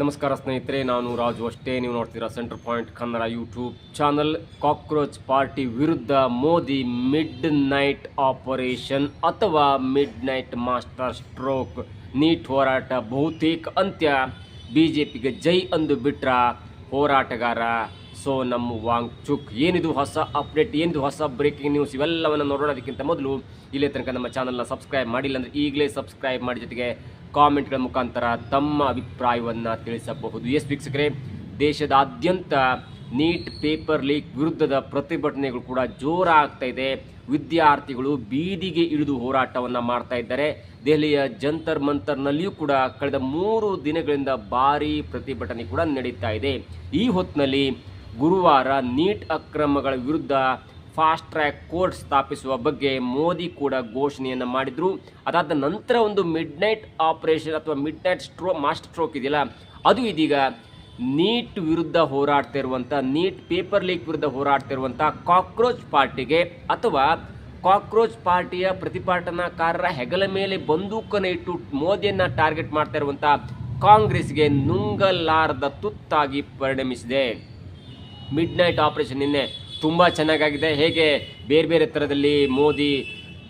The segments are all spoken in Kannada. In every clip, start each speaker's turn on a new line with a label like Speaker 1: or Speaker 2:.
Speaker 1: ನಮಸ್ಕಾರ ಸ್ನೇಹಿತರೆ, ನಾನು ರಾಜು ಅಷ್ಟೇ. ನೀವು ನೋಡ್ತೀರಾ center point Kannada YouTube channel. Cockroach party ವಿರುದ್ಧ ಮೋದಿ ಮಿಡ್ ನೈಟ್ ಆಪರೇಷನ್ ಅಥವಾ midnight master stroke. NEET ಹೋರಾಟ ಬಹುತೇಕ ಅಂತ್ಯ. ಬಿಜೆಪಿಗೆ ಜೈ ಅಂದು ಬಿಟ್ರ ಹೋರಾಟಗಾರ ಸೋನಮ್ ವಾಂಗ್ಚುಕ್. ಏನಿದು ಹೊಸ ಅಪ್ಡೇಟ್, ಏನಿದು ಹೊಸ ಬ್ರೇಕಿಂಗ್ ನ್ಯೂಸ್, ಇವೆಲ್ಲವನ್ನು ನೋಡೋದಕ್ಕಿಂತ ಮೊದಲು ಇಲ್ಲೇ ತನಕ ನಮ್ಮ ಚಾನಲ್ನ ಸಬ್ಸ್ಕ್ರೈಬ್ ಮಾಡಿಲ್ಲ ಅಂದರೆ ಈಗಲೇ ಸಬ್ಸ್ಕ್ರೈಬ್ ಮಾಡಿ, ಜೊತೆಗೆ ಕಾಮೆಂಟ್ಗಳ ಮುಖಾಂತರ ತಮ್ಮ ಅಭಿಪ್ರಾಯವನ್ನು ತಿಳಿಸಬಹುದು. ಎಸ್ ವೀಕ್ಷಕರೇ, ದೇಶದಾದ್ಯಂತ ನೀಟ್ ಪೇಪರ್ ಲೀಕ್ ವಿರುದ್ಧದ ಪ್ರತಿಭಟನೆಗಳು ಕೂಡ ಜೋರಾಗ್ತಾ ಇದೆ. ವಿದ್ಯಾರ್ಥಿಗಳು ಬೀದಿಗೆ ಇಳಿದು ಹೋರಾಟವನ್ನು ಮಾಡ್ತಾ ಇದ್ದಾರೆ. ದೆಹಲಿಯ ಜಂತರ್ ಮಂತರ್ನಲ್ಲಿಯೂ ಕೂಡ ಕಳೆದ 3 ದಿನಗಳಿಂದ ಭಾರೀ ಪ್ರತಿಭಟನೆ ಕೂಡ ನಡೀತಾ ಇದೆ. ಈ ಹೊತ್ತಿನಲ್ಲಿ ಗುರುವಾರ ನೀಟ್ ಅಕ್ರಮಗಳ ವಿರುದ್ಧ ಫಾಸ್ಟ್ ಟ್ರ್ಯಾಕ್ ಕೋರ್ಟ್ ಸ್ಥಾಪಿಸುವ ಬಗ್ಗೆ ಮೋದಿ ಕೂಡ ಘೋಷಣೆಯನ್ನು ಮಾಡಿದರು. ಅದಾದ ನಂತರ ಒಂದು ಮಿಡ್ ನೈಟ್ ಆಪರೇಷನ್ ಅಥವಾ ಮಿಡ್ ನೈಟ್ ಮಾಸ್ಟರ್ ಸ್ಟ್ರೋಕ್ ಇದೆಯಲ್ಲ, ಅದು ಇದೀಗ ನೀಟ್ ವಿರುದ್ಧ ಹೋರಾಡ್ತಾ ಇರುವಂಥ, ನೀಟ್ ಪೇಪರ್ ಲೀಕ್ ವಿರುದ್ಧ ಹೋರಾಡ್ತಾ ಇರುವಂಥ ಕಾಕ್ರೋಚ್ ಪಾರ್ಟಿಗೆ ಅಥವಾ ಕಾಕ್ರೋಚ್ ಪಾರ್ಟಿಯ ಪ್ರತಿಭಟನಾಕಾರರ ಹೆಗಲ ಮೇಲೆ ಬಂದೂಕನ್ನು ಇಟ್ಟು ಮೋದಿಯನ್ನು ಟಾರ್ಗೆಟ್ ಮಾಡ್ತಾ ಇರುವಂಥ ಕಾಂಗ್ರೆಸ್ಗೆ ನುಂಗಲಾರದ ತುತ್ತಾಗಿ ಪರಿಣಮಿಸಿದೆ. ಮಿಡ್ ನೈಟ್ ಆಪರೇಷನ್ ನಿನ್ನೆ ತುಂಬ ಚೆನ್ನಾಗಾಗಿದೆ. ಹೇಗೆ ಬೇರೆ ಬೇರೆ ಥರದಲ್ಲಿ ಮೋದಿ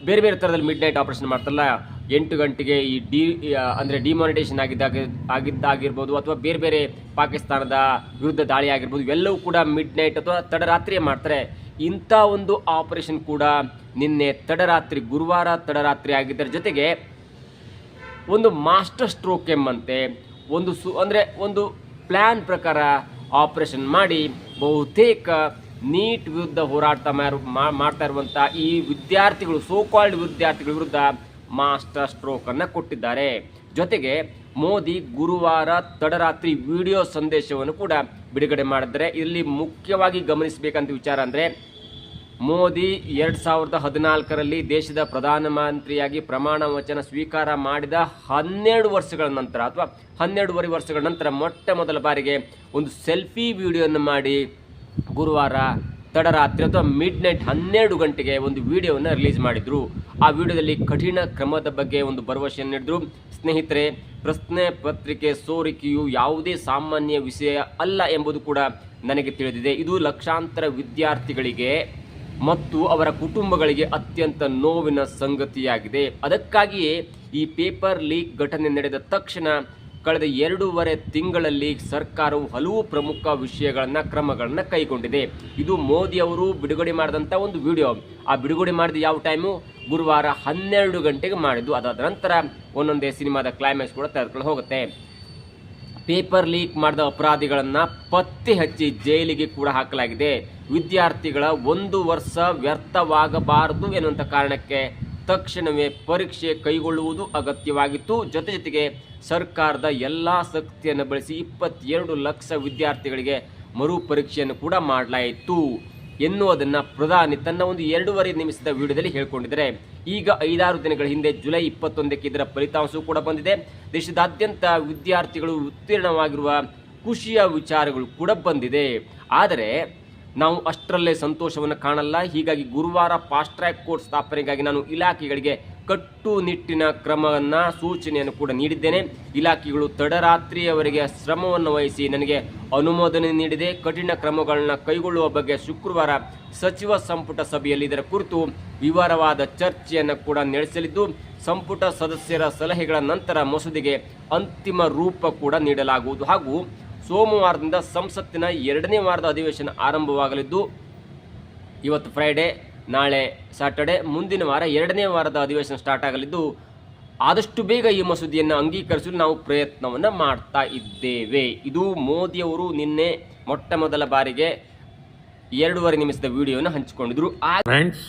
Speaker 1: ಬೇರೆ ಬೇರೆ ಥರದಲ್ಲಿ ಮಿಡ್ ನೈಟ್ ಆಪರೇಷನ್ ಮಾಡ್ತಾರಲ್ಲ, 8 ಗಂಟೆಗೆ ಈ ಅಂದರೆ ಡಿಮಾನಿಟೇಷನ್ ಆಗಿದ್ದಾಗಿರ್ಬೋದು, ಅಥವಾ ಬೇರೆ ಬೇರೆ ಪಾಕಿಸ್ತಾನದ ವಿರುದ್ಧ ದಾಳಿ ಆಗಿರ್ಬೋದು, ಇವೆಲ್ಲವೂ ಕೂಡ ಮಿಡ್ ನೈಟ್ ಅಥವಾ ತಡರಾತ್ರಿಯೇ ಮಾಡ್ತಾರೆ. ಇಂಥ ಒಂದು ಆಪರೇಷನ್ ಕೂಡ ನಿನ್ನೆ ತಡರಾತ್ರಿ, ಗುರುವಾರ ತಡರಾತ್ರಿ ಆಗಿದ್ದರ ಜೊತೆಗೆ ಒಂದು ಮಾಸ್ಟರ್ ಸ್ಟ್ರೋಕ್ ಎಂಬಂತೆ ಒಂದು ಪ್ಲ್ಯಾನ್ ಪ್ರಕಾರ ಆಪರೇಷನ್ ಮಾಡಿ ಬಹುತೇಕ ನೀಟ್ ವಿರುದ್ಧ ಹೋರಾಟ ಮಾಡ್ತಾ ಇರುವಂಥ ಈ ವಿದ್ಯಾರ್ಥಿಗಳು, ಸೋಕಾಲ್ಡ್ ವಿದ್ಯಾರ್ಥಿಗಳ ವಿರುದ್ಧ ಮಾಸ್ಟರ್ ಸ್ಟ್ರೋಕನ್ನು ಕೊಟ್ಟಿದ್ದಾರೆ. ಜೊತೆಗೆ ಮೋದಿ ಗುರುವಾರ ತಡರಾತ್ರಿ ವಿಡಿಯೋ ಸಂದೇಶವನ್ನು ಕೂಡ ಬಿಡುಗಡೆ ಮಾಡಿದ್ದಾರೆ. ಇಲ್ಲಿ ಮುಖ್ಯವಾಗಿ ಗಮನಿಸಬೇಕಂತ ವಿಚಾರ ಅಂದರೆ, ಮೋದಿ 2014ರಲ್ಲಿ ದೇಶದ ಪ್ರಧಾನಮಂತ್ರಿಯಾಗಿ ಪ್ರಮಾಣ ವಚನ ಸ್ವೀಕಾರ ಮಾಡಿದ 12 ವರ್ಷಗಳ ನಂತರ ಅಥವಾ 12.5 ವರ್ಷಗಳ ನಂತರ ಮೊಟ್ಟ ಮೊದಲ ಬಾರಿಗೆ ಒಂದು ಸೆಲ್ಫಿ ವಿಡಿಯೋವನ್ನು ಮಾಡಿ ಗುರುವಾರ ತಡರಾತ್ರಿ ಅಥವಾ ಮಿಡ್ ನೈಟ್ 12 ಗಂಟೆಗೆ ಒಂದು ವಿಡಿಯೋವನ್ನು ರಿಲೀಸ್ ಮಾಡಿದರು. ಆ ವಿಡಿಯೋದಲ್ಲಿ ಕಠಿಣ ಕ್ರಮದ ಬಗ್ಗೆ ಒಂದು ಭರವಸೆಯನ್ನು ನೀಡಿದರು. ಸ್ನೇಹಿತರೆ, ಪ್ರಶ್ನೆ ಪತ್ರಿಕೆ ಸೋರಿಕೆಯು ಯಾವುದೇ ಸಾಮಾನ್ಯ ವಿಷಯ ಅಲ್ಲ ಎಂಬುದು ಕೂಡ ನನಗೆ ತಿಳಿದಿದೆ. ಇದು ಲಕ್ಷಾಂತರ ವಿದ್ಯಾರ್ಥಿಗಳಿಗೆ ಮತ್ತು ಅವರ ಕುಟುಂಬಗಳಿಗೆ ಅತ್ಯಂತ ನೋವಿನ ಸಂಗತಿಯಾಗಿದೆ. ಅದಕ್ಕಾಗಿಯೇ ಈ ಪೇಪರ್ ಲೀಕ್ ಘಟನೆ ನಡೆದ ತಕ್ಷಣ ಕಳೆದ 2.5 ತಿಂಗಳಲ್ಲಿ ಸರ್ಕಾರವು ಹಲವು ಪ್ರಮುಖ ಕ್ರಮಗಳನ್ನು ಕೈಗೊಂಡಿದೆ. ಇದು ಮೋದಿ ಅವರು ಬಿಡುಗಡೆ ಮಾಡಿದಂಥ ಒಂದು ವಿಡಿಯೋ. ಆ ಬಿಡುಗಡೆ ಮಾಡಿದ ಯಾವ ಟೈಮು? ಗುರುವಾರ 12 ಗಂಟೆಗೆ ಮಾಡಿದ್ದು. ಅದಾದ ನಂತರ ಒಂದೊಂದೇ ಸಿನಿಮಾದ ಕ್ಲೈಮ್ಯಾಕ್ಸ್ ಕೂಡ ತೆಗೆದುಕೊಂಡು ಹೋಗುತ್ತೆ. ಪೇಪರ್ ಲೀಕ್ ಮಾಡಿದ ಅಪರಾಧಿಗಳನ್ನು ಪತ್ತೆ ಹಚ್ಚಿ ಜೈಲಿಗೆ ಕೂಡ ಹಾಕಲಾಗಿದೆ. ವಿದ್ಯಾರ್ಥಿಗಳ 1 ವರ್ಷ ವ್ಯರ್ಥವಾಗಬಾರದು ಎನ್ನುವಂಥ ಕಾರಣಕ್ಕೆ ತಕ್ಷಣವೇ ಪರೀಕ್ಷೆ ಕೈಗೊಳ್ಳುವುದು ಅಗತ್ಯವಾಗಿತ್ತು. ಜೊತೆಗೆ ಸರ್ಕಾರದ ಎಲ್ಲ ಶಕ್ತಿಯನ್ನು ಬಳಸಿ 22 ಲಕ್ಷ ವಿದ್ಯಾರ್ಥಿಗಳಿಗೆ ಮರುಪರೀಕ್ಷೆಯನ್ನು ಕೂಡ ಮಾಡಲಾಯಿತು ಎನ್ನುವುದನ್ನು ಪ್ರಧಾನಿ ತನ್ನ ಒಂದು 2.5 ನಿಮಿಷದ ವಿಡಿಯೋದಲ್ಲಿ ಹೇಳಿಕೊಂಡಿದ್ದಾರೆ. ಈಗ 5-6 ದಿನಗಳ ಹಿಂದೆ ಜುಲೈ 21ಕ್ಕೆ ಇದರ ಫಲಿತಾಂಶವೂ ಕೂಡ ಬಂದಿದೆ. ದೇಶದಾದ್ಯಂತ ವಿದ್ಯಾರ್ಥಿಗಳು ಉತ್ತೀರ್ಣವಾಗಿರುವ ಖುಷಿಯ ವಿಚಾರಗಳು ಕೂಡ ಬಂದಿದೆ. ಆದರೆ ನಾವು ಅಷ್ಟರಲ್ಲೇ ಸಂತೋಷವನ್ನು ಕಾಣಲ್ಲ. ಹೀಗಾಗಿ ಗುರುವಾರ ಫಾಸ್ಟ್ ಟ್ರ್ಯಾಕ್ ಕೋರ್ಟ್ ಸ್ಥಾಪನೆಗಾಗಿ ನಾನು ಇಲಾಖೆಗಳಿಗೆ ಕಟ್ಟುನಿಟ್ಟಿನ ಸೂಚನೆಯನ್ನು ಕೂಡ ನೀಡಿದ್ದೇನೆ. ಇಲಾಖೆಗಳು ತಡರಾತ್ರಿಯವರೆಗೆ ಶ್ರಮವನ್ನು ವಹಿಸಿ ನನಗೆ ಅನುಮೋದನೆ ನೀಡಿದೆ. ಕಠಿಣ ಕ್ರಮಗಳನ್ನು ಕೈಗೊಳ್ಳುವ ಬಗ್ಗೆ ಶುಕ್ರವಾರ ಸಚಿವ ಸಂಪುಟ ಸಭೆಯಲ್ಲಿ ಇದರ ಕುರಿತು ವಿವರವಾದ ಚರ್ಚೆಯನ್ನು ಕೂಡ ನಡೆಸಲಿದ್ದು, ಸಂಪುಟ ಸದಸ್ಯರ ಸಲಹೆಗಳ ನಂತರ ಮಸೂದೆಗೆ ಅಂತಿಮ ರೂಪ ಕೂಡ ನೀಡಲಾಗುವುದು. ಹಾಗೂ ಸೋಮವಾರದಿಂದ ಸಂಸತ್ತಿನ 2ನೇ ವಾರದ ಅಧಿವೇಶನ ಆರಂಭವಾಗಲಿದ್ದು, ಇವತ್ತು ಫ್ರೈಡೆ, ನಾಳೆ ಸ್ಯಾಟರ್ಡೆ, ಮುಂದಿನ ವಾರ 2ನೇ ವಾರದ ಅಧಿವೇಶನ ಸ್ಟಾರ್ಟ್ ಆಗಲಿದ್ದು, ಆದಷ್ಟು ಬೇಗ ಈ ಮಸೂದೆಯನ್ನು ಅಂಗೀಕರಿಸಲು ನಾವು ಪ್ರಯತ್ನವನ್ನು ಮಾಡ್ತಾ ಇದ್ದೇವೆ. ಇದು ಮೋದಿಯವರು ನಿನ್ನೆ ಮೊಟ್ಟ ಮೊದಲ ಬಾರಿಗೆ 2.5 ನಿಮಿಷದ ವಿಡಿಯೋನ ಹಂಚಿಕೊಂಡಿದ್ರು.
Speaker 2: फ्रेंड्स,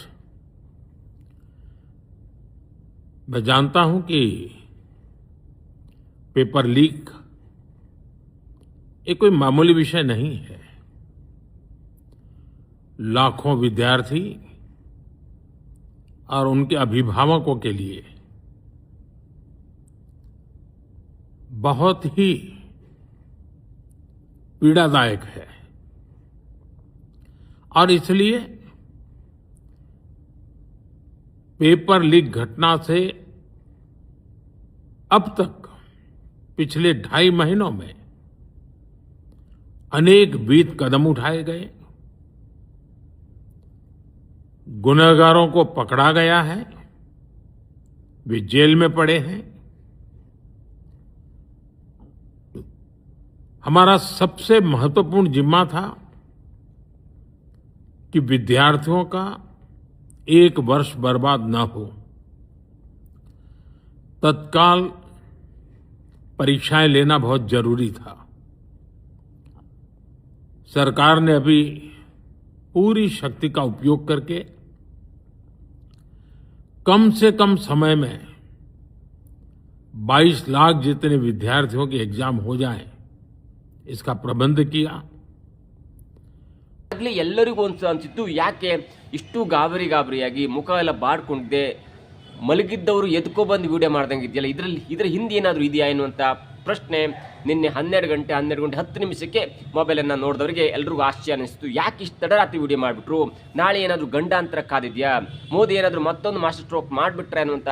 Speaker 2: मैं जानता हूं कि पेपर लीक ये कोई मामूली विषय नहीं है. लाखों विद्यार्थी और उनके अभिभावकों के लिए बहुत ही पीड़ादायक है. और इसलिए पेपर लीक घटना से अब तक पिछले 2.5 महीनों में अनेक विध कदम उठाए गए, गुनहगारों को पकड़ा गया है, वे जेल में पड़े हैं। हमारा सबसे महत्वपूर्ण जिम्मा था कि विद्यार्थियों का एक वर्ष बर्बाद न हो। तत्काल परीक्षाएं लेना बहुत जरूरी था। सरकार ने अभी पूरी शक्ति का उपयोग करके कम से कम समय में 22 लाख जितने विद्यार्थियों के एग्जाम हो जाएं, इसका प्रबंध किया।
Speaker 1: ಆಗಲೇ ಎಲ್ಲರಿಗೂ ಅನಿಸಿತ್ತು, ಯಾಕೆ ಇಷ್ಟು ಗಾಬರಿಯಾಗಿ ಮುಖ ಎಲ್ಲ ಬಾಡ್ಕೊಂಡಿದೆ, ಮಲಗಿದ್ದವರು ಎದ್ಕೊ ಬಂದು ವಿಡಿಯೋ ಮಾಡ್ದಂಗೆ ಇದೆಯಲ್ಲ, ಇದರ ಹಿಂದೆ ಏನಾದರೂ ಇದೆಯಾ ಎನ್ನುವಂಥ ಪ್ರಶ್ನೆ ನಿನ್ನೆ 12 ಗಂಟೆ 10 ನಿಮಿಷಕ್ಕೆ ಮೊಬೈಲನ್ನು ನೋಡಿದವರಿಗೆ ಎಲ್ರಿಗೂ ಆಶ್ಚರ್ಯ ಅನಿಸ್ತು. ಯಾಕೆ ಇಷ್ಟು ತಡರಾತ್ರಿ ವಿಡಿಯೋ ಮಾಡಿಬಿಟ್ರು, ನಾಳೆ ಏನಾದರೂ ಗಂಡಾಂತರ ಕಾದಿದೆಯಾ, ಮೋದಿ ಏನಾದರೂ ಮತ್ತೊಂದು ಮಾಸ್ಟರ್ ಸ್ಟ್ರೋಕ್ ಮಾಡಿಬಿಟ್ರೆ ಅನ್ನುವಂಥ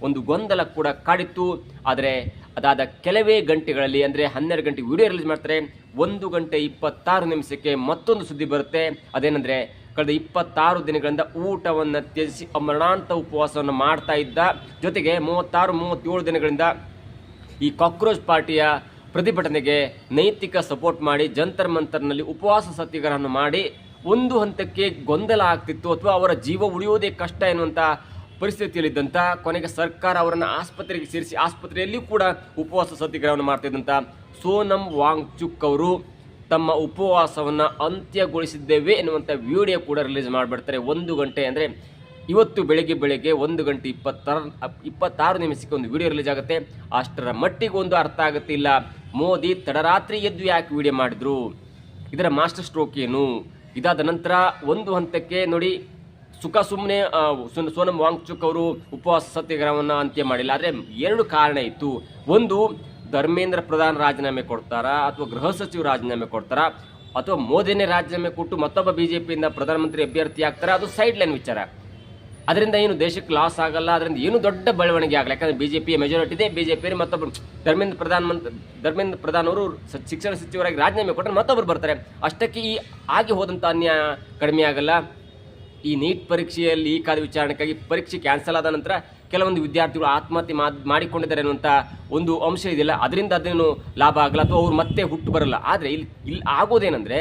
Speaker 1: ಒಂದು ಗೊಂದಲ ಕೂಡ ಕಾಡಿತ್ತು. ಆದರೆ ಅದಾದ ಕೆಲವೇ ಗಂಟೆಗಳಲ್ಲಿ, ಅಂದರೆ 12 ಗಂಟೆಗೆ ವಿಡಿಯೋ ರಿಲೀಸ್ ಮಾಡ್ತಾರೆ, 1 ಗಂಟೆ 26 ನಿಮಿಷಕ್ಕೆ ಮತ್ತೊಂದು ಸುದ್ದಿ ಬರುತ್ತೆ. ಅದೇನೆಂದರೆ, ಕಳೆದ 26 ದಿನಗಳಿಂದ ಊಟವನ್ನು ತ್ಯಜಿಸಿ ಅಮರಣಾಂತ ಉಪವಾಸವನ್ನು ಮಾಡ್ತಾ ಇದ್ದ, ಜೊತೆಗೆ 36-37 ದಿನಗಳಿಂದ ಈ ಕಾಕ್ರೋಚ್ ಪಾರ್ಟಿಯ ಪ್ರತಿಭಟನೆಗೆ ನೈತಿಕ ಸಪೋರ್ಟ್ ಮಾಡಿ ಜಂತರ್ ಮಂತರ್ನಲ್ಲಿ ಉಪವಾಸ ಸತ್ಯಾಗ್ರಹವನ್ನು ಮಾಡಿ ಒಂದು ಹಂತಕ್ಕೆ ಗೊಂದಲ ಆಗ್ತಿತ್ತು, ಅಥವಾ ಅವರ ಜೀವ ಉಳಿಯೋದೇ ಕಷ್ಟ ಎನ್ನುವಂಥ ಪರಿಸ್ಥಿತಿಯಲ್ಲಿದ್ದಂಥ, ಕೊನೆಗೆ ಸರ್ಕಾರ ಅವರನ್ನು ಆಸ್ಪತ್ರೆಗೆ ಸೇರಿಸಿ ಆಸ್ಪತ್ರೆಯಲ್ಲಿ ಕೂಡ ಉಪವಾಸ ಸತ್ಯಾಗ್ರಹವನ್ನು ಮಾಡ್ತಿದ್ದಂಥ ಸೋನಮ್ ವಾಂಗ್ಚುಕ್ ಅವರು ತಮ್ಮ ಉಪವಾಸವನ್ನು ಅಂತ್ಯಗೊಳಿಸಿದ್ದೇವೆ ಎನ್ನುವಂಥ ವಿಡಿಯೋ ಕೂಡ ರಿಲೀಸ್ ಮಾಡಿಬಿಡ್ತಾರೆ. 1 ಗಂಟೆ, ಅಂದರೆ ಇವತ್ತು ಬೆಳಗ್ಗೆ 1 ಗಂಟೆ 26 ನಿಮಿಷಕ್ಕೆ ಒಂದು ವಿಡಿಯೋ ರಿಲೀಸ್ ಆಗುತ್ತೆ. ಅಷ್ಟರ ಮಟ್ಟಿಗೆ ಒಂದು ಅರ್ಥ ಆಗುತ್ತಿಲ್ಲ, ಮೋದಿ ತಡರಾತ್ರಿ ಎದ್ದು ಯಾಕೆ ವಿಡಿಯೋ ಮಾಡಿದ್ರು, ಇದರ ಮಾಸ್ಟರ್ ಸ್ಟ್ರೋಕ್ ಏನು. ಇದಾದ ನಂತರ ಒಂದು ಹಂತಕ್ಕೆ ನೋಡಿ, ಸುಮ್ಮನೆ ಸೋನಮ್ ವಾಂಗ್ಚುಕ್ ಅವರು ಉಪವಾಸ ಸತ್ಯಾಗ್ರಹವನ್ನು ಅಂತ್ಯ ಮಾಡಿಲ್ಲ. ಆದರೆ 2 ಕಾರಣ ಇತ್ತು. ಒಂದು, ಧರ್ಮೇಂದ್ರ ಪ್ರಧಾನ್ ರಾಜೀನಾಮೆ ಕೊಡ್ತಾರಾ, ಅಥವಾ ಗೃಹ ಸಚಿವ ರಾಜೀನಾಮೆ ಕೊಡ್ತಾರಾ, ಅಥವಾ ಮೋದಿನೇ ರಾಜೀನಾಮೆ ಕೊಟ್ಟು ಮತ್ತೊಬ್ಬ ಬಿಜೆಪಿಯಿಂದ ಪ್ರಧಾನಮಂತ್ರಿ ಅಭ್ಯರ್ಥಿ ಆಗ್ತಾರೆ, ಅದು ಸೈಡ್ ಲೈನ್ ವಿಚಾರ. ಅದರಿಂದ ಏನು ದೇಶಕ್ಕೆ ಲಾಸ್ ಆಗಲ್ಲ, ಅದರಿಂದ ಏನು ದೊಡ್ಡ ಬೆಳವಣಿಗೆ ಆಗಲ್ಲ. ಯಾಕಂದರೆ ಬಿಜೆಪಿಯ ಮೆಜಾರಿಟಿ ಇದೆ, ಬಿಜೆಪಿ ಮತ್ತೊಬ್ಬರು ಧರ್ಮೇಂದ್ರ ಪ್ರಧಾನ್ ಅವರು ಶಿಕ್ಷಣ ಸಚಿವರಾಗಿ ರಾಜೀನಾಮೆ ಕೊಟ್ಟರೆ ಮತ್ತೊಬ್ಬರು ಬರ್ತಾರೆ. ಅಷ್ಟಕ್ಕೆ ಈ ಆಗಿ ಹೋದಂಥ ಅನ್ಯಾಯ ಕಡಿಮೆ ಆಗಲ್ಲ. ಈ ನೀಟ್ ಪರೀಕ್ಷೆಯಲ್ಲಿ ಈ ಕಾದ ವಿಚಾರಣೆಗಾಗಿ ಪರೀಕ್ಷೆ ಕ್ಯಾನ್ಸಲ್ ಆದ ನಂತರ ಕೆಲವೊಂದು ವಿದ್ಯಾರ್ಥಿಗಳು ಆತ್ಮಹತ್ಯೆ ಮಾಡಿಕೊಂಡಿದ್ದಾರೆ ಅನ್ನುವಂಥ ಒಂದು ಅಂಶ ಇದೆಯಲ್ಲ, ಅದರಿಂದ ಅದೇನು ಲಾಭ ಆಗಲ್ಲ, ಅಥವಾ ಅವ್ರು ಮತ್ತೆ ಹುಟ್ಟು ಬರಲ್ಲ. ಆದರೆ ಇಲ್ಲಿ ಆಗೋದೇನೆಂದರೆ,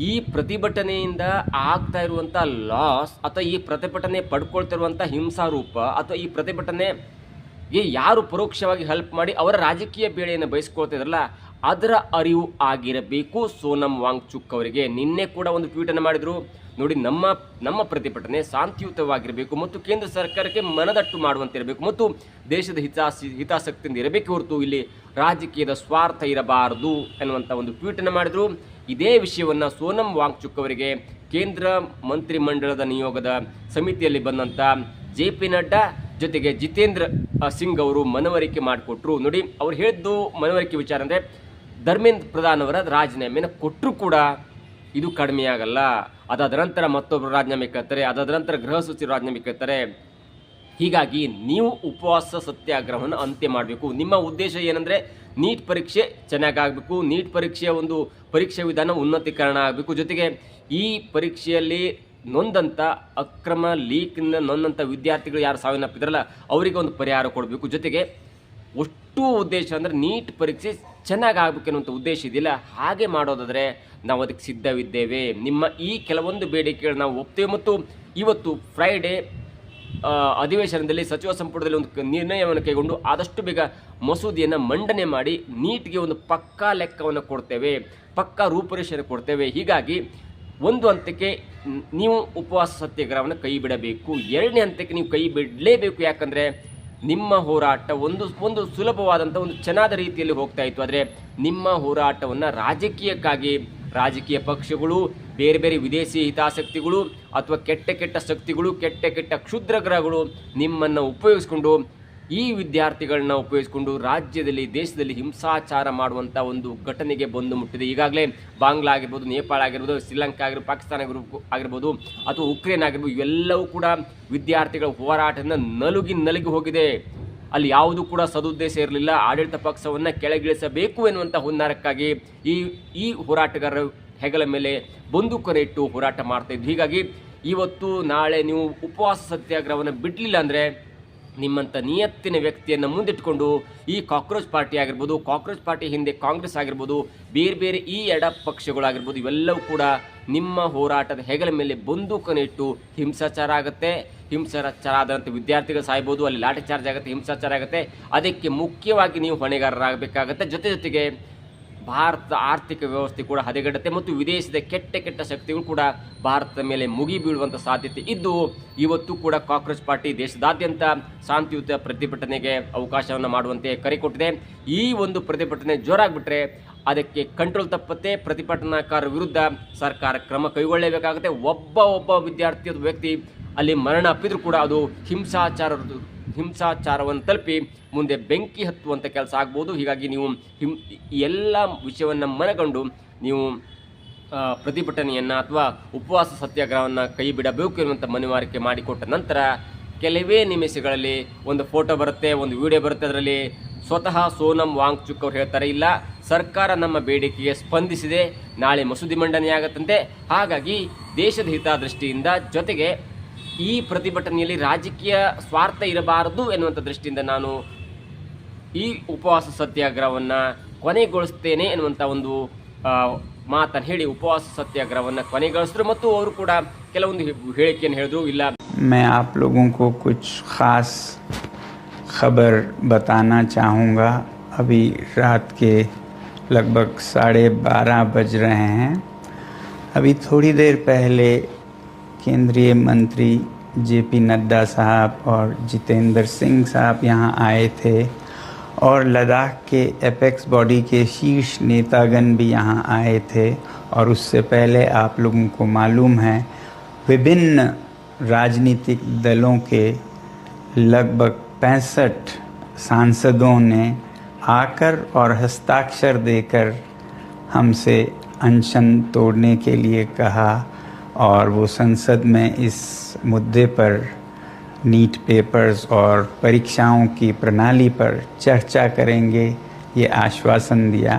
Speaker 1: ಈ ಪ್ರತಿಭಟನೆಯಿಂದ ಆಗ್ತಾ ಇರುವಂಥ ಲಾಸ್, ಅಥವಾ ಈ ಪ್ರತಿಭಟನೆ ಪಡ್ಕೊಳ್ತಿರುವಂಥ ಹಿಂಸಾರೂಪ, ಅಥವಾ ಈ ಪ್ರತಿಭಟನೆಗೆ ಯಾರು ಪರೋಕ್ಷವಾಗಿ ಹೆಲ್ಪ್ ಮಾಡಿ ಅವರ ರಾಜಕೀಯ ಬೇಳೆಯನ್ನು ಬಯಸ್ಕೊಳ್ತಿದ್ರಲ್ಲ, ಅದರ ಅರಿವು ಆಗಿರಬೇಕು ಸೋನಮ್ ವಾಂಗ್ಚುಕ್ ಅವರಿಗೆ. ನಿನ್ನೆ ಕೂಡ ಒಂದು ಟ್ವೀಟನ್ನು ಮಾಡಿದರು, ನೋಡಿ, ನಮ್ಮ ಪ್ರತಿಭಟನೆ ಶಾಂತಿಯುತವಾಗಿರಬೇಕು ಮತ್ತು ಕೇಂದ್ರ ಸರ್ಕಾರಕ್ಕೆ ಮನದಟ್ಟು ಮಾಡುವಂತಿರಬೇಕು ಮತ್ತು ದೇಶದ ಹಿತಾಸಕ್ತಿಯಿಂದ ಇರಬೇಕು, ಹೊರತು ಇಲ್ಲಿ ರಾಜಕೀಯದ ಸ್ವಾರ್ಥ ಇರಬಾರದು ಎನ್ನುವಂಥ ಒಂದು ಟ್ವೀಟನ್ನು ಮಾಡಿದರು. ಇದೇ ವಿಷಯವನ್ನು ಸೋನಮ್ ವಾಂಗ್ಚುಕ್ ಅವರಿಗೆ ಕೇಂದ್ರ ಮಂತ್ರಿಮಂಡಲದ ನಿಯೋಗದ ಸಮಿತಿಯಲ್ಲಿ ಬಂದಂಥ JP ನಡ್ಡಾ ಜೊತೆಗೆ ಜಿತೇಂದ್ರ ಸಿಂಗ್ ಅವರು ಮನವರಿಕೆ ಮಾಡಿಕೊಟ್ರು. ನೋಡಿ, ಅವ್ರು ಹೇಳಿದ್ದು ಮನವರಿಕೆ ವಿಚಾರ ಅಂದರೆ, ಧರ್ಮೇಂದ್ರ ಪ್ರಧಾನ್ ಅವರ ರಾಜೀನಾಮೆಯನ್ನು ಕೊಟ್ಟರೂ ಕೂಡ ಇದು ಕಡಿಮೆ ಆಗಲ್ಲ. ಅದಾದ ನಂತರ ಮತ್ತೊಬ್ಬರು ರಾಜೀನಾಮೆ ಕೇಳ್ತಾರೆ, ಅದಾದ ನಂತರ ಗೃಹ ಸಚಿವರು ರಾಜೀನಾಮೆ ಕೇಳ್ತಾರೆ. ಹೀಗಾಗಿ ನೀವು ಉಪವಾಸ ಸತ್ಯಾಗ್ರಹವನ್ನು ಅಂತ್ಯ ಮಾಡಬೇಕು. ನಿಮ್ಮ ಉದ್ದೇಶ ಏನಂದರೆ, ನೀಟ್ ಪರೀಕ್ಷೆ ಚೆನ್ನಾಗಾಗಬೇಕು, ನೀಟ್ ಪರೀಕ್ಷೆಯ ಒಂದು ಪರೀಕ್ಷಾ ವಿಧಾನ ಉನ್ನತೀಕರಣ ಆಗಬೇಕು, ಜೊತೆಗೆ ಈ ಪರೀಕ್ಷೆಯಲ್ಲಿ ನೊಂದಂಥ ಅಕ್ರಮ ಲೀಕ್ನಿಂದ ನೊಂದಂಥ ವಿದ್ಯಾರ್ಥಿಗಳು ಯಾರು ಸಾವನ್ನಪ್ಪಿದ್ರಲ್ಲ ಅವರಿಗೆ ಒಂದು ಪರಿಹಾರ ಕೊಡಬೇಕು, ಜೊತೆಗೆ ಒಟ್ಟು ಉದ್ದೇಶ ಅಂದರೆ ನೀಟ್ ಪರೀಕ್ಷೆ ಚೆನ್ನಾಗಿ ಆಗಬೇಕೆನ್ನುವಂಥ ಉದ್ದೇಶ ಇದೆಯಲ್ಲ, ಹಾಗೆ ಮಾಡೋದಾದರೆ ನಾವು ಅದಕ್ಕೆ ಸಿದ್ಧವಿದ್ದೇವೆ. ನಿಮ್ಮ ಈ ಕೆಲವೊಂದು ಬೇಡಿಕೆಗಳು ನಾವು ಒಪ್ತೇವೆ. ಮತ್ತು ಇವತ್ತು ಫ್ರೈಡೇ ಅಧಿವೇಶನದಲ್ಲಿ ಸಚಿವ ಸಂಪುಟದಲ್ಲಿ ಒಂದು ನಿರ್ಣಯವನ್ನು ಕೈಗೊಂಡು ಆದಷ್ಟು ಬೇಗ ಮಸೂದೆಯನ್ನು ಮಂಡನೆ ಮಾಡಿ ನೀಟ್ಗೆ ಒಂದು ಪಕ್ಕಾ ಲೆಕ್ಕವನ್ನು ಕೊಡ್ತೇವೆ, ಪಕ್ಕಾ ರೂಪರೇಷೆಯನ್ನು ಕೊಡ್ತೇವೆ. ಹೀಗಾಗಿ ಒಂದು ಹಂತಕ್ಕೆ ನೀವು ಉಪವಾಸ ಸತ್ಯಾಗ್ರಹವನ್ನು ಕೈ ಬಿಡಬೇಕು, 2ನೇ ಹಂತಕ್ಕೆ ನೀವು ಕೈ ಬಿಡಲೇಬೇಕು. ಯಾಕಂದರೆ ನಿಮ್ಮ ಹೋರಾಟ ಒಂದು ಸುಲಭವಾದಂಥ ಒಂದು ಚೆನ್ನಾದ ರೀತಿಯಲ್ಲಿ ಹೋಗ್ತಾ ಇತ್ತು. ಆದರೆ ನಿಮ್ಮ ಹೋರಾಟವನ್ನು ರಾಜಕೀಯಕ್ಕಾಗಿ ರಾಜಕೀಯ ಪಕ್ಷಗಳು, ಬೇರೆ ಬೇರೆ ವಿದೇಶಿ ಹಿತಾಸಕ್ತಿಗಳು, ಅಥವಾ ಕೆಟ್ಟ ಶಕ್ತಿಗಳು, ಕೆಟ್ಟ ಕ್ಷುದ್ರ ಗ್ರಹಗಳು ನಿಮ್ಮನ್ನು ಉಪಯೋಗಿಸ್ಕೊಂಡು, ಈ ವಿದ್ಯಾರ್ಥಿಗಳನ್ನ ಉಪಯೋಗಿಸಿಕೊಂಡು ರಾಜ್ಯದಲ್ಲಿ ದೇಶದಲ್ಲಿ ಹಿಂಸಾಚಾರ ಮಾಡುವಂಥ ಒಂದು ಘಟನೆಗೆ ಬಂದು ಮುಟ್ಟಿದೆ. ಈಗಾಗಲೇ ಬಾಂಗ್ಲಾ ಆಗಿರ್ಬೋದು, ನೇಪಾಳ ಆಗಿರ್ಬೋದು, ಶ್ರೀಲಂಕಾ ಆಗಿರ್ಬೋದು, ಪಾಕಿಸ್ತಾನ ಆಗಿರ್ಬೋದು, ಅಥವಾ ಉಕ್ರೇನ್ ಆಗಿರ್ಬೋದು, ಇವೆಲ್ಲವೂ ಕೂಡ ವಿದ್ಯಾರ್ಥಿಗಳ ಹೋರಾಟದಿಂದ ನಲುಗಿ ಹೋಗಿದೆ. ಅಲ್ಲಿ ಯಾವುದೂ ಕೂಡ ಸದುದ್ದೇಶ ಇರಲಿಲ್ಲ. ಆಡಳಿತ ಪಕ್ಷವನ್ನು ಕೆಳಗಿಳಿಸಬೇಕು ಎನ್ನುವಂಥ ಹುನ್ನಾರಕ್ಕಾಗಿ ಈ ಹೋರಾಟಗಾರರು ಹೆಗಲ ಮೇಲೆ ಬಂದೂಕನ್ನು ಇಟ್ಟು ಹೋರಾಟ ಮಾಡ್ತಾಯಿದ್ರು. ಹೀಗಾಗಿ ಇವತ್ತು ನಾಳೆ ನೀವು ಉಪವಾಸ ಸತ್ಯಾಗ್ರಹವನ್ನು ಬಿಡಲಿಲ್ಲ ಅಂದರೆ ನಿಮ್ಮಂಥ ನಿಯತ್ತಿನ ವ್ಯಕ್ತಿಯನ್ನು ಮುಂದಿಟ್ಕೊಂಡು ಈ ಕಾಕ್ರೋಚ್ ಪಾರ್ಟಿ ಆಗಿರ್ಬೋದು, ಕಾಕ್ರೋಚ್ ಪಾರ್ಟಿ ಹಿಂದೆ ಕಾಂಗ್ರೆಸ್ ಆಗಿರ್ಬೋದು, ಬೇರೆ ಬೇರೆ ಈ ಎಡ ಪಕ್ಷಗಳಾಗಿರ್ಬೋದು, ಇವೆಲ್ಲವೂ ಕೂಡ ನಿಮ್ಮ ಹೋರಾಟದ ಹೆಗಲ ಮೇಲೆ ಬಂದೂಕನ್ನು ಇಟ್ಟು ಹಿಂಸಾಚಾರ ಆಗುತ್ತೆ. ಹಿಂಸಾಚಾರ ಆದಂಥ ವಿದ್ಯಾರ್ಥಿಗಳು ಸಾಯ್ಬೋದು, ಅಲ್ಲಿ ಲಾಠಿ ಚಾರ್ಜ್ ಆಗುತ್ತೆ, ಹಿಂಸಾಚಾರ ಆಗುತ್ತೆ. ಅದಕ್ಕೆ ಮುಖ್ಯವಾಗಿ ನೀವು ಹೊಣೆಗಾರರಾಗಬೇಕಾಗತ್ತೆ. ಜೊತೆಗೆ ಭಾರತದ ಆರ್ಥಿಕ ವ್ಯವಸ್ಥೆ ಕೂಡ ಹದಗೆಡುತ್ತೆ ಮತ್ತು ವಿದೇಶದ ಕೆಟ್ಟ ಶಕ್ತಿಗಳು ಕೂಡ ಭಾರತದ ಮೇಲೆ ಮುಗಿ ಬೀಳುವಂಥ ಸಾಧ್ಯತೆ ಇದ್ದು, ಇವತ್ತು ಕೂಡ ಕಾಕ್ರೋಚ್ ಪಾರ್ಟಿ ದೇಶದಾದ್ಯಂತ ಶಾಂತಿಯುತ ಪ್ರತಿಭಟನೆಗೆ ಅವಕಾಶವನ್ನು ಮಾಡುವಂತೆ ಕರೆ ಕೊಟ್ಟಿದೆ. ಈ ಒಂದು ಪ್ರತಿಭಟನೆ ಜೋರಾಗಿಬಿಟ್ರೆ ಅದಕ್ಕೆ ಕಂಟ್ರೋಲ್ ತಪ್ಪತ್ತೆ. ಪ್ರತಿಭಟನಾಕಾರರ ವಿರುದ್ಧ ಸರ್ಕಾರ ಕ್ರಮ ಕೈಗೊಳ್ಳಲೇಬೇಕಾಗುತ್ತೆ. ಒಬ್ಬ ವಿದ್ಯಾರ್ಥಿ ವ್ಯಕ್ತಿ ಅಲ್ಲಿ ಮರಣ ಅಪ್ಪಿದ್ರೂ ಕೂಡ ಅದು ಹಿಂಸಾಚಾರವನ್ನು ತಲುಪಿ ಮುಂದೆ ಬೆಂಕಿ ಹತ್ತುವಂಥ ಕೆಲಸ ಆಗ್ಬೋದು. ಹೀಗಾಗಿ ನೀವು ಎಲ್ಲ ವಿಷಯವನ್ನು ಮನಗಂಡು ನೀವು ಪ್ರತಿಭಟನೆಯನ್ನು ಅಥವಾ ಉಪವಾಸ ಸತ್ಯಾಗ್ರಹವನ್ನು ಕೈ ಬಿಡಬೇಕು ಎನ್ನುವಂಥ ಮನವರಿಕೆ ಮಾಡಿಕೊಟ್ಟ ನಂತರ ಕೆಲವೇ ನಿಮಿಷಗಳಲ್ಲಿ ಒಂದು ಫೋಟೋ ಬರುತ್ತೆ, ಒಂದು ವಿಡಿಯೋ ಬರುತ್ತೆ. ಅದರಲ್ಲಿ ಸ್ವತಃ ಸೋನಮ್ ವಾಂಗ್ಚುಕ್ ಅವರು ಹೇಳ್ತಾರೆ, ಇಲ್ಲ ಸರ್ಕಾರ ನಮ್ಮ ಬೇಡಿಕೆಗೆ ಸ್ಪಂದಿಸಿದೆ, ನಾಳೆ ಮಸೂದೆ ಮಂಡನೆಯಾಗುತ್ತಂತೆ. ಹಾಗಾಗಿ ದೇಶದ ಹಿತದೃಷ್ಟಿಯಿಂದ ಜೊತೆಗೆ ಈ ಪ್ರತಿಭಟನೆಯಲ್ಲಿ ರಾಜಕೀಯ ಸ್ವಾರ್ಥ ಇರಬಾರದು ಎನ್ನುವಂಥ ದೃಷ್ಟಿಯಿಂದ ನಾನು ಈ ಉಪವಾಸ ಸತ್ಯಾಗ್ರಹವನ್ನು ಕೊನೆಗೊಳಿಸ್ತೇನೆ ಎನ್ನುವಂಥ ಒಂದು ಮಾತನ್ನು ಹೇಳಿ ಉಪವಾಸ ಸತ್ಯಾಗ್ರಹವನ್ನು ಕೊನೆಗೊಳಿಸಿದ್ರು. ಮತ್ತು ಅವರು ಕೂಡ ಕೆಲವೊಂದು ಹೇಳಿಕೆಯನ್ನು ಹೇಳಿದ್ರು. ಇಲ್ಲ,
Speaker 3: मैं आप लोगों को कुछ ख़ास खबर बताना चाहूँगा. अभी रात के लगभग 12:30 बज रहे हैं. अभी थोड़ी देर पहले केंद्रीय मंत्री जेपी नड्डा साहब और जितेंद्र सिंह साहब यहाँ आए थे और लद्दाख के एपेक्स बॉडी के शीर्ष नेतागण भी यहाँ आए थे. और उससे पहले आप लोगों को मालूम है विभिन्न राजनीतिक दलों के लगभग 65 सांसदों ने आकर और हस्ताक्षर देकर हमसे अनशन तोड़ने के लिए कहा. और वो संसद में इस मुद्दे पर नीट पेपर्स और परीक्षाओं की प्रणाली पर चर्चा करेंगे, ये आश्वासन दिया.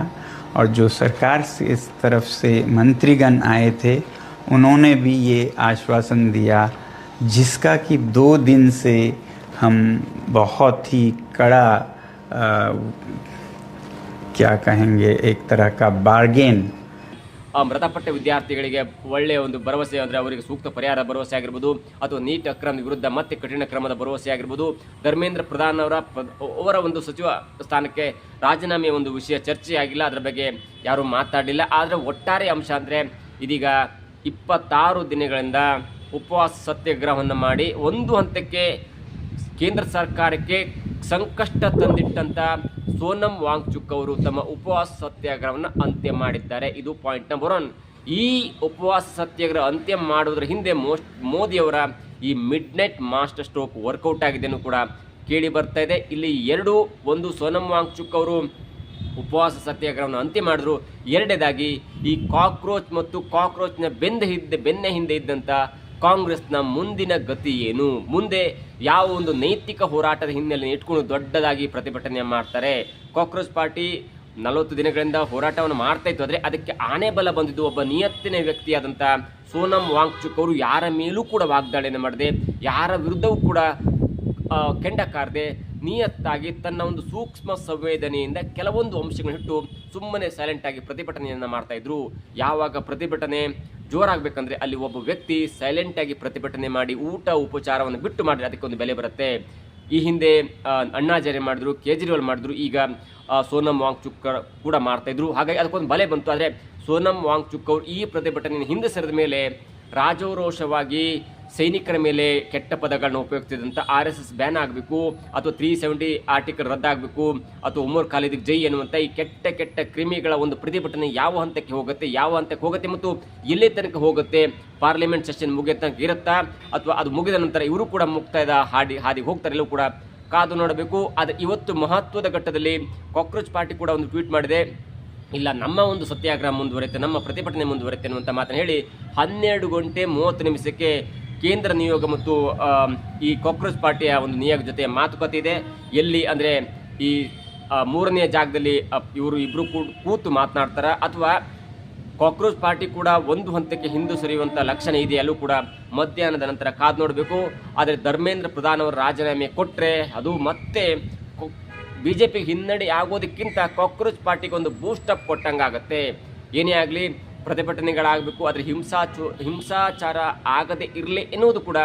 Speaker 3: और जो सरकार से इस तरफ से मंत्रीगण आए थे उन्होंने भी ये आश्वासन दिया, जिसका कि 2 दिन से हम बहुत ही कड़ा क्या कहेंगे, एक तरह का बार्गेन.
Speaker 1: ಮೃತಪಟ್ಟ ವಿದ್ಯಾರ್ಥಿಗಳಿಗೆ ಒಳ್ಳೆಯ ಒಂದು ಭರವಸೆ ಅಂದರೆ ಅವರಿಗೆ ಸೂಕ್ತ ಪರಿಹಾರ ಭರವಸೆ ಆಗಿರ್ಬೋದು, ಅಥವಾ ನೀಟ್ ಅಕ್ರಮದ ವಿರುದ್ಧ ಮತ್ತೆ ಕಠಿಣ ಕ್ರಮದ ಭರವಸೆ ಆಗಿರ್ಬೋದು. ಧರ್ಮೇಂದ್ರ ಪ್ರಧಾನ್ ಅವರ ಒಂದು ಸಚಿವ ಸ್ಥಾನಕ್ಕೆ ರಾಜೀನಾಮೆಯ ಒಂದು ವಿಷಯ ಚರ್ಚೆ ಆಗಿಲ್ಲ, ಅದರ ಬಗ್ಗೆ ಯಾರೂ ಮಾತಾಡಲಿಲ್ಲ. ಆದರೆ ಒಟ್ಟಾರೆ ಅಂಶ ಅಂದರೆ ಇದೀಗ 26 ದಿನಗಳಿಂದ ಉಪವಾಸ ಸತ್ಯಾಗ್ರಹವನ್ನು ಮಾಡಿ ಒಂದು ಹಂತಕ್ಕೆ ಕೇಂದ್ರ ಸರ್ಕಾರಕ್ಕೆ ಸಂಕಷ್ಟ ತಂದಿಟ್ಟಂಥ ಸೋನಮ್ ವಾಂಗ್ಚುಕ್ ಅವರು ತಮ್ಮ ಉಪವಾಸ ಸತ್ಯಾಗ್ರಹವನ್ನು ಅಂತ್ಯ ಮಾಡಿದ್ದಾರೆ. ಇದು ಪಾಯಿಂಟ್ ನಂಬರ್ 1. ಈ ಉಪವಾಸ ಸತ್ಯಾಗ್ರಹ ಅಂತ್ಯ ಮಾಡುವುದರ ಹಿಂದೆ ಮೋದಿಯವರ ಈ midnight master stroke workout ಆಗಿದೆಯೂ ಕೂಡ ಕೇಳಿ ಬರ್ತಾ ಇದೆ. ಇಲ್ಲಿ ಒಂದು ಸೋನಮ್ ವಾಂಗ್ಚುಕ್ ಅವರು ಉಪವಾಸ ಸತ್ಯಾಗ್ರಹವನ್ನು ಅಂತ್ಯ ಮಾಡಿದ್ರು. ಎರಡನೇದಾಗಿ ಈ ಕಾಕ್ರೋಚ್ ಮತ್ತು ಕಾಕ್ರೋಚ್ನ ಬೆನ್ನ ಹಿಂದೆ ಇದ್ದಂಥ ಕಾಂಗ್ರೆಸ್ನ ಮುಂದಿನ ಗತಿ ಏನು, ಮುಂದೆ ಯಾವ ಒಂದು ನೈತಿಕ ಹೋರಾಟದ ಹಿನ್ನೆಲೆ ಇಟ್ಕೊಂಡು ದೊಡ್ಡದಾಗಿ ಪ್ರತಿಭಟನೆ ಮಾಡ್ತಾರೆ. ಕಾಕ್ರೋಚ್ ಪಾರ್ಟಿ 40 ದಿನಗಳಿಂದ ಹೋರಾಟವನ್ನು ಮಾಡ್ತಾ ಇತ್ತು, ಆದರೆ ಅದಕ್ಕೆ ಆನೆ ಬಲ ಬಂದಿದ್ದು ಒಬ್ಬ ನಿಯತ್ತಿನ ವ್ಯಕ್ತಿಯಾದಂಥ ಸೋನಮ್ ವಾಂಗ್ಚುಕ್ ಅವರು ಯಾರ ಮೇಲೂ ಕೂಡ ವಾಗ್ದಾಳಿಯನ್ನು ಮಾಡದೆ, ಯಾರ ವಿರುದ್ಧವೂ ಕೂಡ ಕೆಂಡ ಕಾರದೆ ನಿಯತ್ತಾಗಿ ತನ್ನ ಒಂದು ಸೂಕ್ಷ್ಮ ಸಂವೇದನೆಯಿಂದ ಕೆಲವೊಂದು ಅಂಶಗಳನ್ನಿಟ್ಟು ಸುಮ್ಮನೆ ಸೈಲೆಂಟಾಗಿ ಪ್ರತಿಭಟನೆಯನ್ನು ಮಾಡ್ತಾಯಿದ್ರು. ಯಾವಾಗ ಪ್ರತಿಭಟನೆ ಜೋರಾಗಬೇಕಂದ್ರೆ ಅಲ್ಲಿ ಒಬ್ಬ ವ್ಯಕ್ತಿ ಸೈಲೆಂಟಾಗಿ ಪ್ರತಿಭಟನೆ ಮಾಡಿ ಊಟ ಉಪಚಾರವನ್ನು ಬಿಟ್ಟು ಮಾಡಿದ್ರೆ ಅದಕ್ಕೊಂದು ಬೆಲೆ ಬರುತ್ತೆ. ಈ ಹಿಂದೆ ಅಣ್ಣಾಚಾರ್ಯ ಮಾಡಿದ್ರು, ಕೇಜ್ರಿವಾಲ್ ಮಾಡಿದ್ರು, ಈಗ ಸೋನಮ್ ವಾಂಗ್ಚುಕ್ ಕೂಡ ಮಾಡ್ತಾಯಿದ್ರು. ಹಾಗಾಗಿ ಅದಕ್ಕೊಂದು ಬೆಲೆ ಬಂತು. ಆದರೆ ಸೋನಮ್ ವಾಂಗ್ಚುಕ್ ಅವರು ಈ ಪ್ರತಿಭಟನೆಯನ್ನು ಹಿಂದೆ ಸರಿದ ಮೇಲೆ ರಾಜಾರೋಷವಾಗಿ ಸೈನಿಕರ ಮೇಲೆ ಕೆಟ್ಟ ಪದಗಳನ್ನ ಉಪಯೋಗಿಸಿದಂಥ RSS ಬ್ಯಾನ್ ಆಗಬೇಕು, ಅಥವಾ 370 ಆರ್ಟಿಕಲ್ ರದ್ದಾಗಬೇಕು, ಅಥವಾ ಉಮರ್ ಖಾಲಿದಿಗೆ ಜೈ ಎನ್ನುವಂಥ ಈ ಕೆಟ್ಟ ಕ್ರಿಮಿಗಳ ಒಂದು ಪ್ರತಿಭಟನೆ ಯಾವ ಹಂತಕ್ಕೆ ಹೋಗುತ್ತೆ ಮತ್ತು ಎಲ್ಲೇ ತನಕ ಹೋಗುತ್ತೆ, ಪಾರ್ಲಿಮೆಂಟ್ ಸೆಷನ್ ಮುಗಿಯ ತನಕ ಇರುತ್ತಾ ಅಥವಾ ಅದು ಮುಗಿದ ನಂತರ ಇವರು ಕೂಡ ಮುಕ್ತಾಯದ ಹಾದಿಗೆ ಹೋಗ್ತಾರೆ, ಎಲ್ಲವೂ ಕೂಡ ಕಾದು ನೋಡಬೇಕು. ಆದರೆ ಇವತ್ತು ಮಹತ್ವದ ಘಟ್ಟದಲ್ಲಿ ಕಾಕ್ರೋಚ್ ಪಾರ್ಟಿ ಕೂಡ ಒಂದು ಟ್ವೀಟ್ ಮಾಡಿದೆ, ಇಲ್ಲ ನಮ್ಮ ಒಂದು ಸತ್ಯಾಗ್ರಹ ಮುಂದುವರಿಯುತ್ತೆ, ನಮ್ಮ ಪ್ರತಿಭಟನೆ ಮುಂದುವರಿಯುತ್ತೆ ಅನ್ನುವಂಥ ಮಾತನ್ನು ಹೇಳಿ 12 ಗಂಟೆ 30 ನಿಮಿಷಕ್ಕೆ ಕೇಂದ್ರ ನಿಯೋಗ ಮತ್ತು ಈ ಕಾಕ್ರೋಚ್ ಪಾರ್ಟಿಯ ಒಂದು ನಿಯೋಗ ಜೊತೆ ಮಾತುಕತೆ ಇದೆ. ಎಲ್ಲಿ ಅಂದರೆ ಈ ಮೂರನೆಯ ಜಾಗದಲ್ಲಿ ಇವರು ಇಬ್ಬರು ಕೂತು ಮಾತನಾಡ್ತಾರ, ಅಥವಾ ಕಾಕ್ರೋಚ್ ಪಾರ್ಟಿ ಕೂಡ ಒಂದು ಹಂತಕ್ಕೆ ಹಿಂದೆ ಸರಿಯುವಂಥ ಲಕ್ಷಣ ಇದೆ, ಅಲ್ಲೂ ಕೂಡ ಮಧ್ಯಾಹ್ನದ ನಂತರ ಕಾದು ನೋಡಬೇಕು. ಆದರೆ ಧರ್ಮೇಂದ್ರ ಪ್ರಧಾನ್ ಅವರು ರಾಜೀನಾಮೆ ಕೊಟ್ಟರೆ ಅದು ಮತ್ತೆ BJP ಹಿನ್ನಡೆ ಆಗೋದಕ್ಕಿಂತ ಕಾಕ್ರೋಚ್ ಪಾರ್ಟಿಗೆ ಒಂದು ಬೂಸ್ಟಪ್ ಕೊಟ್ಟಂಗಾಗತ್ತೆ. ಏನೇ ಆಗಲಿ ಪ್ರತಿಭಟನೆಗಳಾಗಬೇಕು, ಆದರೆ ಹಿಂಸಾಚಾರ ಆಗದೆ ಇರಲಿ ಎನ್ನುವುದು ಕೂಡ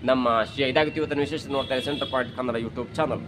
Speaker 1: ನಮ್ಮ ಆಶಯ. ಇದಾಗಿತ್ತು ಇವತ್ತಿನ ವಿಶೇಷ. ನೋಡ್ತಾರೆ centre point Kannada YouTube channel.